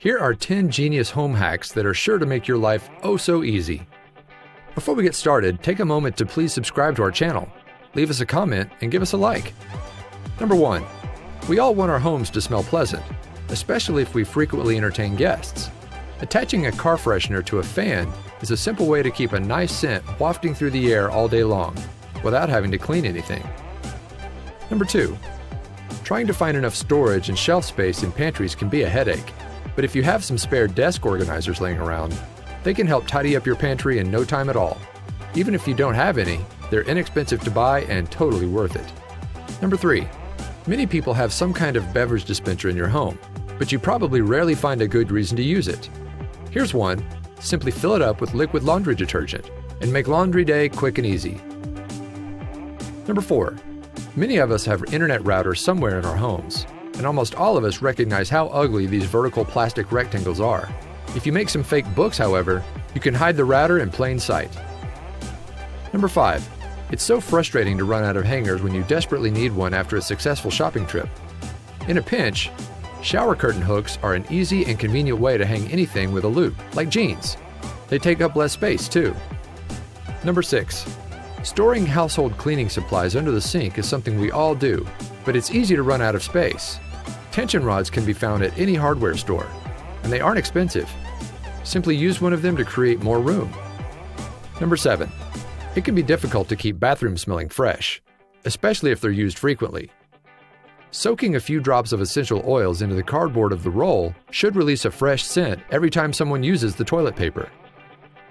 Here are 10 genius home hacks that are sure to make your life oh so easy. Before we get started, take a moment to please subscribe to our channel, leave us a comment, and give us a like. Number 1. We all want our homes to smell pleasant, especially if we frequently entertain guests. Attaching a car freshener to a fan is a simple way to keep a nice scent wafting through the air all day long, without having to clean anything. Number 2. Trying to find enough storage and shelf space in pantries can be a headache, but if you have some spare desk organizers laying around, they can help tidy up your pantry in no time at all. Even if you don't have any, they're inexpensive to buy and totally worth it. Number 3. Many people have some kind of beverage dispenser in your home, but you probably rarely find a good reason to use it. Here's one. Simply fill it up with liquid laundry detergent and make laundry day quick and easy. Number 4. Many of us have internet routers somewhere in our homes, and almost all of us recognize how ugly these vertical plastic rectangles are. If you make some fake books, however, you can hide the router in plain sight. Number 5. It's so frustrating to run out of hangers when you desperately need one after a successful shopping trip. In a pinch, shower curtain hooks are an easy and convenient way to hang anything with a loop, like jeans. They take up less space, too. Number 6. Storing household cleaning supplies under the sink is something we all do, but it's easy to run out of space. Tension rods can be found at any hardware store, and they aren't expensive. Simply use one of them to create more room. Number 7. It can be difficult to keep bathrooms smelling fresh, especially if they're used frequently. Soaking a few drops of essential oils into the cardboard of the roll should release a fresh scent every time someone uses the toilet paper.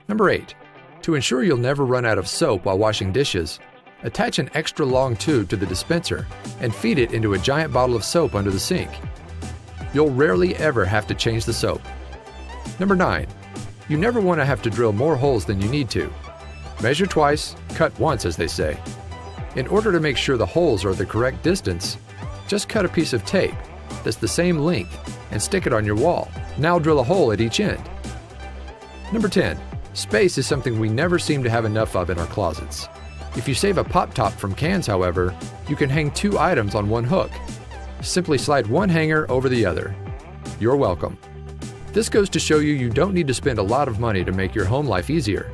Number 8. To ensure you'll never run out of soap while washing dishes, attach an extra long tube to the dispenser and feed it into a giant bottle of soap under the sink. You'll rarely ever have to change the soap. Number 9. You never want to have to drill more holes than you need to. Measure twice, cut once, as they say. In order to make sure the holes are the correct distance, just cut a piece of tape that's the same length and stick it on your wall. Now drill a hole at each end. Number 10. Space is something we never seem to have enough of in our closets. If you save a pop top from cans, however, you can hang 2 items on one hook. Simply slide one hanger over the other. You're welcome. This goes to show you don't need to spend a lot of money to make your home life easier.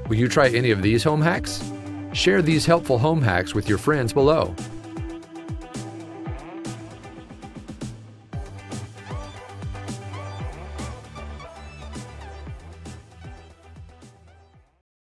Will you try any of these home hacks? Share these helpful home hacks with your friends below.